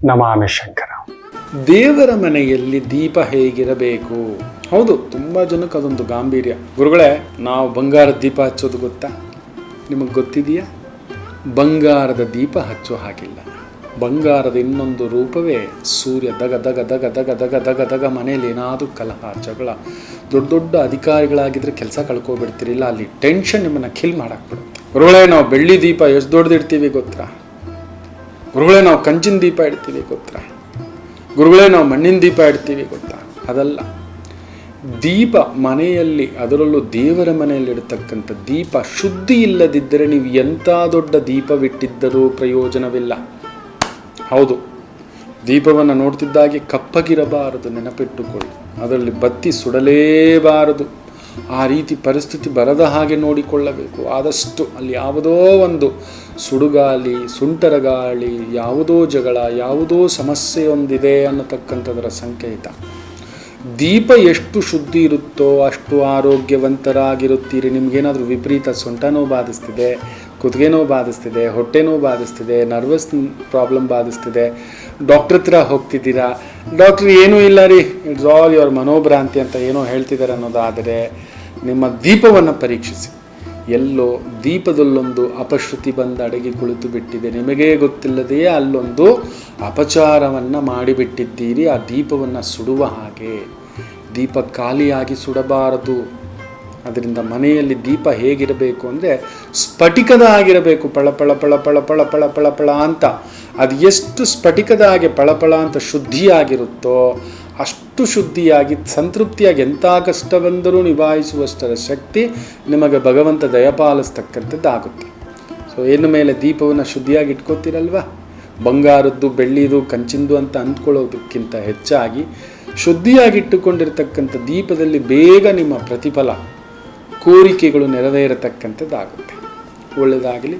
ನಮಾಮಿ ಶಂಕರ. ದೇವರ ಮನೆಯಲ್ಲಿ ದೀಪ ಹೇಗಿರಬೇಕು? ಹೌದು, ತುಂಬ ಜನಕ್ಕೆ ಅದೊಂದು ಗಾಂಭೀರ್ಯ. ಗುರುಗಳೇ, ನಾವು ಬಂಗಾರದ ದೀಪ ಹಚ್ಚೋದು ಗೊತ್ತಾ? ನಿಮಗೆ ಗೊತ್ತಿದೆಯಾ? ಬಂಗಾರದ ದೀಪ ಹಚ್ಚೋ ಹಾಗಿಲ್ಲ. ಬಂಗಾರದ ಇನ್ನೊಂದು ರೂಪವೇ ಸೂರ್ಯ. ದಗ ದಗ ದಗ ದಗ ದಗ ದಗ ದಗ ಮನೆಯಲ್ಲಿ ಏನಾದರೂ ಕಲಹ ಜಗಳ, ದೊಡ್ಡ ದೊಡ್ಡ ಅಧಿಕಾರಿಗಳಾಗಿದ್ದರೆ ಕೆಲಸ ಕಳ್ಕೊಬಿಡ್ತಿರಿಲ್ಲ, ಅಲ್ಲಿ ಟೆನ್ಷನ್ ನಿಮ್ಮನ್ನು ಕಿಲ್ ಮಾಡಾಕ್ಬಿಡುತ್ತೆ. ಗುರುಗಳೇ, ನಾವು ಬೆಳ್ಳಿ ದೀಪ ಎಷ್ಟು ದೊಡ್ಡದಿಡ್ತೀವಿ ಗೊತ್ತಾ? ಗುರುಗಳೇ, ನಾವು ಕಂಚಿನ ದೀಪ ಇಡ್ತೀವಿ ಗೊತ್ತಾ? ಗುರುಗಳೇ, ನಾವು ಮಣ್ಣಿನ ದೀಪ ಇಡ್ತೀವಿ ಗೊತ್ತಾ? ಅದಲ್ಲ. ದೀಪ ಮನೆಯಲ್ಲಿ, ಅದರಲ್ಲೂ ದೇವರ ಮನೆಯಲ್ಲಿ ಇಡತಕ್ಕಂಥ ದೀಪ ಶುದ್ಧಿ ಇಲ್ಲದಿದ್ದರೆ ನೀವು ಎಂಥ ದೊಡ್ಡ ದೀಪವಿಟ್ಟಿದ್ದರೂ ಪ್ರಯೋಜನವಿಲ್ಲ. ಹೌದು, ದೀಪವನ್ನು ನೋಡ್ತಿದ್ದಾಗೆ ಕಪ್ಪಗಿರಬಾರದು, ನೆನಪಿಟ್ಟುಕೊಳ್ಳಿ. ಅದರಲ್ಲಿ ಬತ್ತಿ ಸುಡಲೇಬಾರದು. ಆ ರೀತಿ ಪರಿಸ್ಥಿತಿ ಬರದ ಹಾಗೆ ನೋಡಿಕೊಳ್ಳಬೇಕು. ಆದಷ್ಟು ಅಲ್ಲಿ ಯಾವುದೋ ಒಂದು ಸುಡುಗಾಲಿ, ಸುಂಟರಗಾಳಿ, ಯಾವುದೋ ಜಗಳ, ಯಾವುದೋ ಸಮಸ್ಯೆಯೊಂದಿದೆ ಅನ್ನತಕ್ಕಂಥದರ ಸಂಕೇತ. ದೀಪ ಎಷ್ಟು ಶುದ್ಧಿ ಇರುತ್ತೋ ಅಷ್ಟು ಆರೋಗ್ಯವಂತರಾಗಿರುತ್ತೀರಿ. ನಿಮಗೇನಾದರೂ ವಿಪರೀತ ಸೊಂಟ ನೋವು ಬಾಧಿಸ್ತಿದೆ, ಕುತ್ತಿಗೆ ನೋವು ಬಾಧಿಸ್ತಿದೆ, ಹೊಟ್ಟೆ ನೋವು ಬಾಧಿಸ್ತಿದೆ, ನರ್ವಸ್ ಪ್ರಾಬ್ಲಮ್ ಬಾಧಿಸ್ತಿದೆ, ಡಾಕ್ಟ್ರ್ ಹತ್ರ ಹೋಗ್ತಿದ್ದೀರಾ, ಡಾಕ್ಟ್ರ್ ಏನೂ ಇಲ್ಲ ರೀ, ಇಟ್ಸ್ ಆಲ್ ಯುವರ್ ಮನೋಭ್ರಾಂತಿ ಅಂತ ಏನೋ ಹೇಳ್ತಿದ್ದಾರೆ ಅನ್ನೋದಾದರೆ ನಿಮ್ಮ ದೀಪವನ್ನು ಪರೀಕ್ಷಿಸಿ. ಎಲ್ಲೋ ದೀಪದಲ್ಲೊಂದು ಅಪಶ್ರುತಿ ಬಂದು ಅಡಗಿ ಕುಳಿತು ಬಿಟ್ಟಿದೆ, ನಿಮಗೇ ಗೊತ್ತಿಲ್ಲದೆಯೇ ಅಲ್ಲೊಂದು ಅಪಚಾರವನ್ನು ಮಾಡಿಬಿಟ್ಟಿದ್ದೀರಿ. ಆ ದೀಪವನ್ನು ಸುಡುವ ಹಾಗೆ. ದೀಪ ಖಾಲಿಯಾಗಿ ಸುಡಬಾರದು. ಅದರಿಂದ ಮನೆಯಲ್ಲಿ ದೀಪ ಹೇಗಿರಬೇಕು ಅಂದರೆ ಸ್ಫಟಿಕದ ಆಗಿರಬೇಕು. ಪಳಪಳ ಪಳ ಪಳ ಪಳ ಪಳ ಪಳ ಪಳ ಅಂತ. ಅದು ಎಷ್ಟು ಸ್ಫಟಿಕದ ಹಾಗೆ ಪಳಪಳ ಅಂತ ಶುದ್ಧಿಯಾಗಿರುತ್ತೋ ಅಷ್ಟು ಶುದ್ಧಿಯಾಗಿ ಸಂತೃಪ್ತಿಯಾಗಿ ಎಂಥ ಕಷ್ಟ ಬಂದರೂ ನಿಭಾಯಿಸುವಷ್ಟರ ಶಕ್ತಿ ನಿಮಗೆ ಭಗವಂತ ದಯಪಾಲಿಸ್ತಕ್ಕಂಥದ್ದಾಗುತ್ತೆ. ಸೊ ಇನ್ನು ಮೇಲೆ ದೀಪವನ್ನು ಶುದ್ಧಿಯಾಗಿ ಇಟ್ಕೋತೀರಲ್ವ? ಬಂಗಾರದ್ದು, ಬೆಳ್ಳಿದು, ಕಂಚಿಂದು ಅಂತ ಅಂದ್ಕೊಳ್ಳೋದಕ್ಕಿಂತ ಹೆಚ್ಚಾಗಿ ಶುದ್ಧಿಯಾಗಿಟ್ಟುಕೊಂಡಿರ್ತಕ್ಕಂಥ ದೀಪದಲ್ಲಿ ಬೇಗ ನಿಮ್ಮ ಪ್ರತಿಫಲ, ಕೋರಿಕೆಗಳು ನೆರವೇರತಕ್ಕಂಥದ್ದಾಗುತ್ತೆ. ಒಳ್ಳೆಯದಾಗಲಿ.